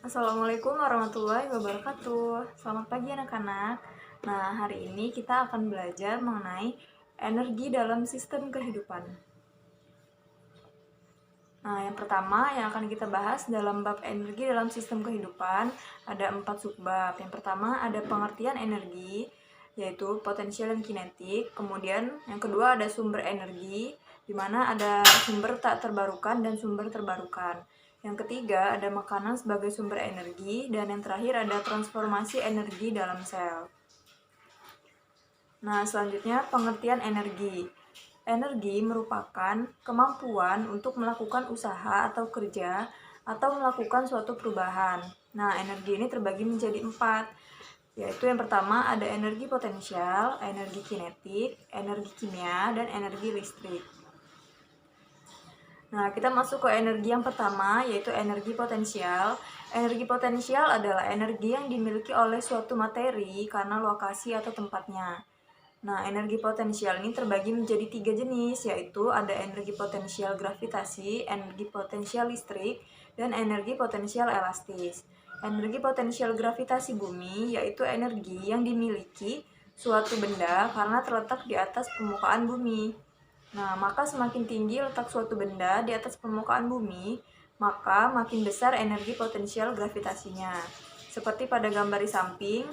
Assalamualaikum warahmatullahi wabarakatuh. Selamat pagi anak-anak. Nah, hari ini kita akan belajar mengenai energi dalam sistem kehidupan. Nah, yang pertama yang akan kita bahas dalam bab energi dalam sistem kehidupan ada 4 subbab. Yang pertama ada pengertian energi, yaitu potensial dan kinetik. Kemudian yang kedua ada sumber energi, di mana ada sumber tak terbarukan dan sumber terbarukan. Yang ketiga ada makanan sebagai sumber energi, dan yang terakhir ada transformasi energi dalam sel. Nah, selanjutnya pengertian energi. Energi merupakan kemampuan untuk melakukan usaha atau kerja atau melakukan suatu perubahan. Nah, energi ini terbagi menjadi 4, yaitu yang pertama ada energi potensial, energi kinetik, energi kimia, dan energi listrik. Nah, kita masuk ke energi yang pertama, yaitu energi potensial. Energi potensial adalah energi yang dimiliki oleh suatu materi karena lokasi atau tempatnya. Nah, energi potensial ini terbagi menjadi 3 jenis, yaitu ada energi potensial gravitasi, energi potensial listrik, dan energi potensial elastis. Energi potensial gravitasi bumi yaitu energi yang dimiliki suatu benda karena terletak di atas permukaan bumi. Nah, maka semakin tinggi letak suatu benda di atas permukaan bumi, maka makin besar energi potensial gravitasinya. Seperti pada gambar di samping,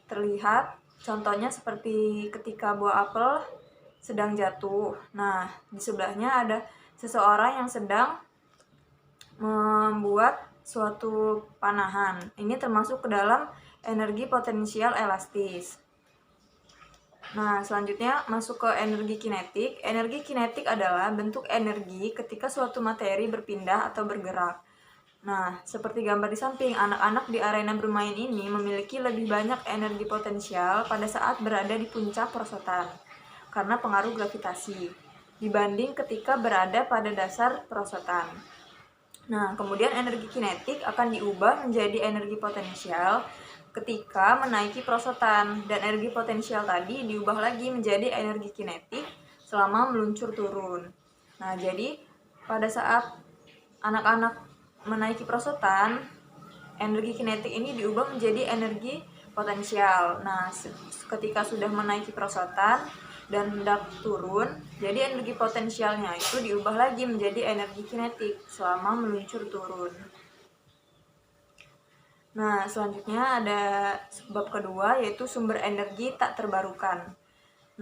terlihat contohnya seperti ketika buah apel sedang jatuh. Nah, di sebelahnya ada seseorang yang sedang membuat suatu panahan. Ini termasuk ke dalam energi potensial elastis. Nah, selanjutnya masuk ke energi kinetik. Energi kinetik adalah bentuk energi ketika suatu materi berpindah atau bergerak. Nah, seperti gambar di samping, anak-anak di arena bermain ini memiliki lebih banyak energi potensial pada saat berada di puncak perosotan karena pengaruh gravitasi dibanding ketika berada pada dasar perosotan. Nah, kemudian energi kinetik akan diubah menjadi energi potensial ketika menaiki perosotan, dan energi potensial tadi diubah lagi menjadi energi kinetik selama meluncur turun. Nah, jadi pada saat anak-anak menaiki perosotan, energi kinetik ini diubah menjadi energi potensial. Nah, ketika sudah menaiki perosotan dan hendak turun, jadi energi potensialnya itu diubah lagi menjadi energi kinetik selama meluncur turun. Nah, selanjutnya ada bab kedua, yaitu sumber energi tak terbarukan.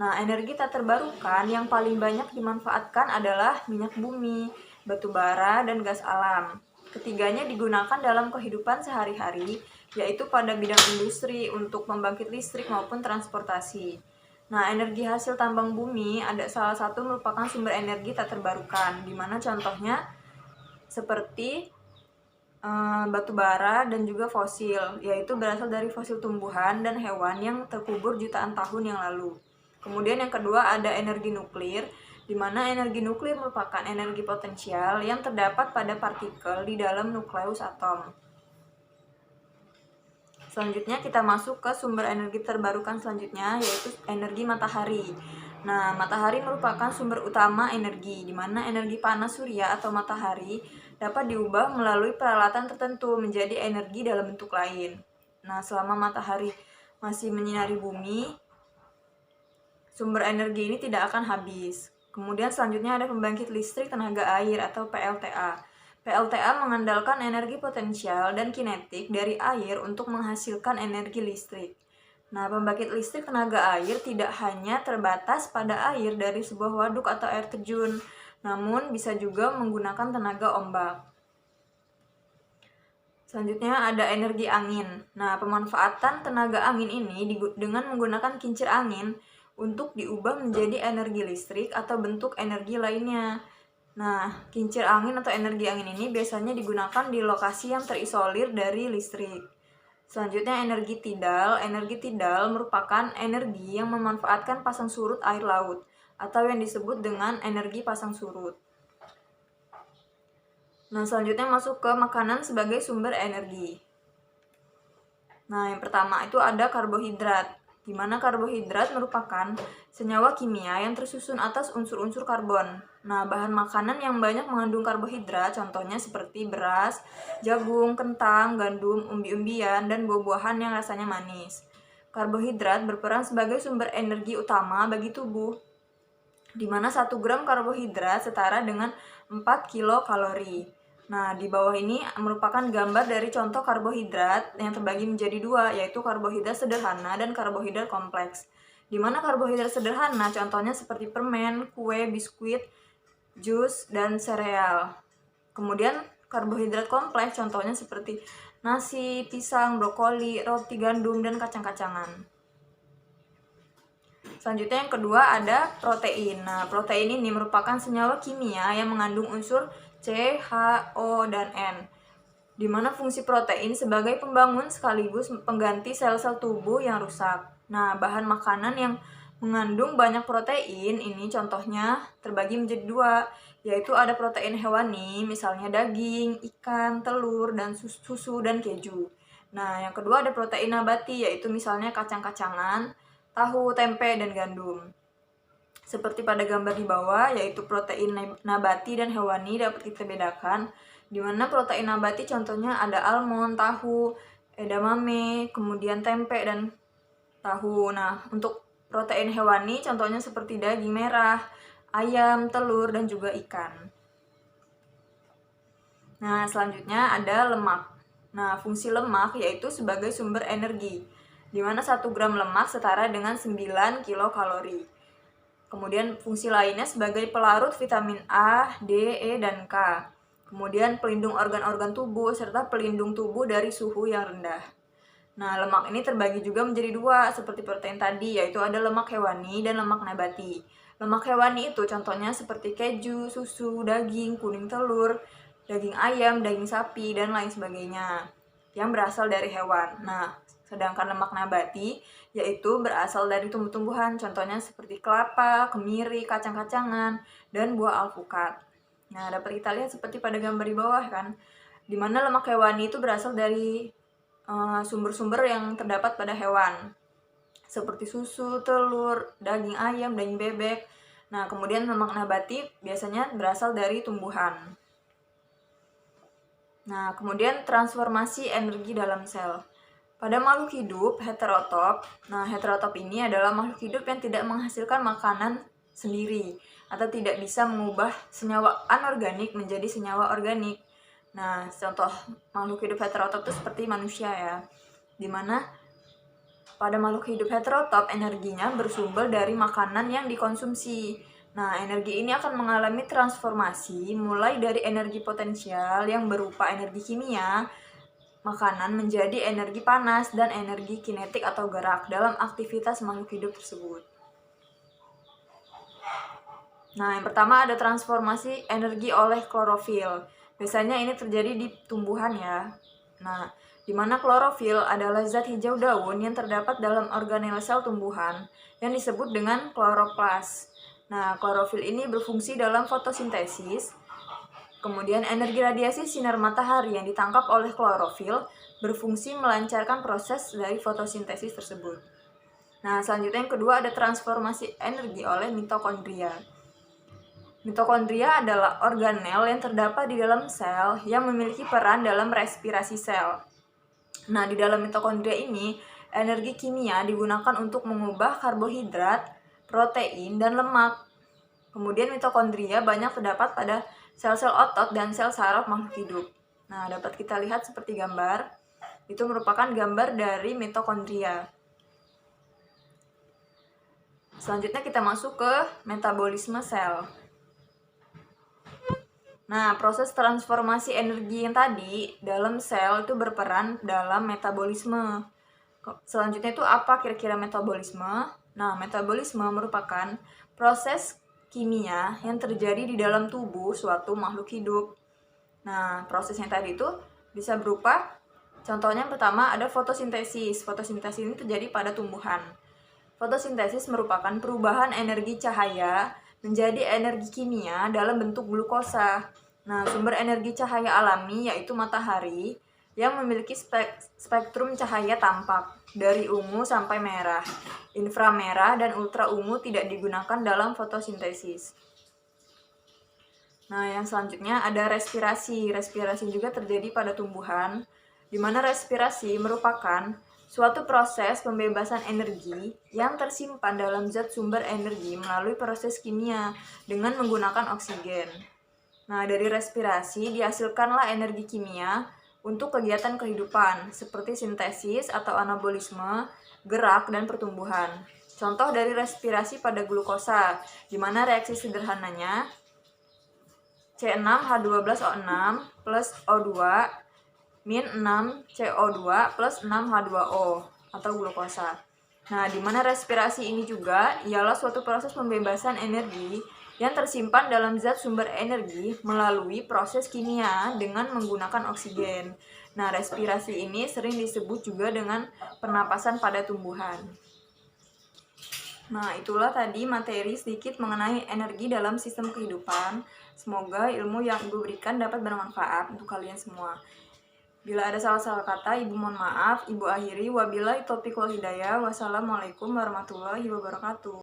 Nah, energi tak terbarukan yang paling banyak dimanfaatkan adalah minyak bumi, batu bara, dan gas alam. Ketiganya digunakan dalam kehidupan sehari-hari, yaitu pada bidang industri untuk membangkit listrik maupun transportasi. Nah, energi hasil tambang bumi ada salah satu merupakan sumber energi tak terbarukan, di mana contohnya seperti batu bara dan juga fosil, yaitu berasal dari fosil tumbuhan dan hewan yang terkubur jutaan tahun yang lalu. Kemudian yang kedua ada energi nuklir, di mana energi nuklir merupakan energi potensial yang terdapat pada partikel di dalam nukleus atom. Selanjutnya kita masuk ke sumber energi terbarukan selanjutnya, yaitu energi matahari. Nah, matahari merupakan sumber utama energi, di mana energi panas surya atau matahari dapat diubah melalui peralatan tertentu menjadi energi dalam bentuk lain. Nah, selama matahari masih menyinari bumi, sumber energi ini tidak akan habis. Kemudian selanjutnya ada pembangkit listrik tenaga air atau PLTA. PLTA mengandalkan energi potensial dan kinetik dari air untuk menghasilkan energi listrik. Nah, pembangkit listrik tenaga air tidak hanya terbatas pada air dari sebuah waduk atau air terjun, namun bisa juga menggunakan tenaga ombak. Selanjutnya ada energi angin. Nah, pemanfaatan tenaga angin ini dengan menggunakan kincir angin untuk diubah menjadi energi listrik atau bentuk energi lainnya. Nah, kincir angin atau energi angin ini biasanya digunakan di lokasi yang terisolir dari listrik. Selanjutnya energi tidal. Energi tidal merupakan energi yang memanfaatkan pasang surut air laut atau yang disebut dengan energi pasang surut. Nah, selanjutnya masuk ke makanan sebagai sumber energi. Nah, yang pertama itu ada karbohidrat. di mana karbohidrat merupakan senyawa kimia yang tersusun atas unsur-unsur karbon. Nah, bahan makanan yang banyak mengandung karbohidrat contohnya seperti beras, jagung, kentang, gandum, umbi-umbian, dan buah-buahan yang rasanya manis. Karbohidrat berperan sebagai sumber energi utama bagi tubuh, di mana 1 gram karbohidrat setara dengan 4 kilokalori. Nah, di bawah ini merupakan gambar dari contoh karbohidrat yang terbagi menjadi 2, yaitu karbohidrat sederhana dan karbohidrat kompleks. Di mana karbohidrat sederhana contohnya seperti permen, kue, biskuit, jus, dan sereal. Kemudian karbohidrat kompleks contohnya seperti nasi, pisang, brokoli, roti gandum, dan kacang-kacangan. Selanjutnya yang kedua ada protein. Nah, protein ini merupakan senyawa kimia yang mengandung unsur C, H, O, dan N, di mana fungsi protein sebagai pembangun sekaligus pengganti sel-sel tubuh yang rusak. Nah, bahan makanan yang mengandung banyak protein ini contohnya terbagi menjadi 2, yaitu ada protein hewani, misalnya daging, ikan, telur, dan susu dan keju. Nah, yang kedua ada protein nabati, yaitu misalnya kacang-kacangan, tahu, tempe, dan gandum. Seperti pada gambar di bawah, yaitu protein nabati dan hewani dapat kita bedakan, di mana protein nabati contohnya ada almond, tahu, edamame, kemudian tempe, dan tahu. Nah, untuk protein hewani contohnya seperti daging merah, ayam, telur, dan juga ikan. Nah, selanjutnya ada lemak. Nah, fungsi lemak yaitu sebagai sumber energi, di mana 1 gram lemak setara dengan 9 kilokalori. Kemudian fungsi lainnya sebagai pelarut vitamin A, D, E, dan K. Kemudian pelindung organ-organ tubuh serta pelindung tubuh dari suhu yang rendah. Nah, lemak ini terbagi juga menjadi 2 seperti protein tadi, yaitu ada lemak hewani dan lemak nabati. Lemak hewani itu contohnya seperti keju, susu, daging, kuning telur, daging ayam, daging sapi, dan lain sebagainya yang berasal dari hewan. Nah, sedangkan lemak nabati yaitu berasal dari tumbuh-tumbuhan, contohnya seperti kelapa, kemiri, kacang-kacangan, dan buah alpukat. Nah, dapat kita lihat seperti pada gambar di bawah kan, di mana lemak hewani itu berasal dari sumber-sumber yang terdapat pada hewan, seperti susu, telur, daging ayam, daging bebek. Nah, kemudian lemak nabati biasanya berasal dari tumbuhan. Nah, kemudian transformasi energi dalam sel. Pada makhluk hidup heterotop, nah heterotop ini adalah makhluk hidup yang tidak menghasilkan makanan sendiri atau tidak bisa mengubah senyawa anorganik menjadi senyawa organik. Nah, contoh makhluk hidup heterotop itu seperti manusia ya, dimana pada makhluk hidup heterotop energinya bersumber dari makanan yang dikonsumsi. Nah, energi ini akan mengalami transformasi mulai dari energi potensial yang berupa energi kimia makanan menjadi energi panas dan energi kinetik atau gerak dalam aktivitas makhluk hidup tersebut. Nah, yang pertama ada transformasi energi oleh klorofil. Biasanya ini terjadi di tumbuhan ya. Nah, di mana klorofil adalah zat hijau daun yang terdapat dalam organel sel tumbuhan yang disebut dengan kloroplas. Nah, klorofil ini berfungsi dalam fotosintesis. Kemudian energi radiasi sinar matahari yang ditangkap oleh klorofil berfungsi melancarkan proses dari fotosintesis tersebut. Nah, selanjutnya yang kedua ada transformasi energi oleh mitokondria. Mitokondria adalah organel yang terdapat di dalam sel yang memiliki peran dalam respirasi sel. Nah, di dalam mitokondria ini, energi kimia digunakan untuk mengubah karbohidrat, protein, dan lemak. Kemudian mitokondria banyak terdapat pada sel-sel otot dan sel saraf makhluk hidup. Nah, dapat kita lihat seperti gambar. Itu merupakan gambar dari mitokondria. Selanjutnya kita masuk ke metabolisme sel. Nah, proses transformasi energi yang tadi dalam sel itu berperan dalam metabolisme. Selanjutnya itu apa kira-kira metabolisme? Nah, metabolisme merupakan proses kimia yang terjadi di dalam tubuh suatu makhluk hidup. Nah, prosesnya tadi itu bisa berupa, contohnya pertama ada fotosintesis. Fotosintesis ini terjadi pada tumbuhan. Fotosintesis merupakan perubahan energi cahaya menjadi energi kimia dalam bentuk glukosa. Nah, sumber energi cahaya alami yaitu matahari yang memiliki spektrum cahaya tampak dari ungu sampai merah. Inframerah dan ultra ungu tidak digunakan dalam fotosintesis. Nah, yang selanjutnya ada respirasi. Respirasi juga terjadi pada tumbuhan, di mana respirasi merupakan suatu proses pembebasan energi yang tersimpan dalam zat sumber energi melalui proses kimia dengan menggunakan oksigen. Nah, dari respirasi dihasilkanlah energi kimia untuk kegiatan kehidupan seperti sintesis atau anabolisme, gerak, dan pertumbuhan. Contoh dari respirasi pada glukosa, di mana reaksi sederhananya C6H12O6 plus O2 min 6CO2 plus 6H2O atau glukosa. Nah, di mana respirasi ini juga ialah suatu proses pembebasan energi yang tersimpan dalam zat sumber energi melalui proses kimia dengan menggunakan oksigen. Nah, respirasi ini sering disebut juga dengan pernapasan pada tumbuhan. Nah, itulah tadi materi sedikit mengenai energi dalam sistem kehidupan. Semoga ilmu yang Ibu berikan dapat bermanfaat untuk kalian semua. Bila ada salah-salah kata, Ibu mohon maaf. Ibu akhiri, wabillahi taufiq wal hidayah. Wassalamualaikum warahmatullahi wabarakatuh.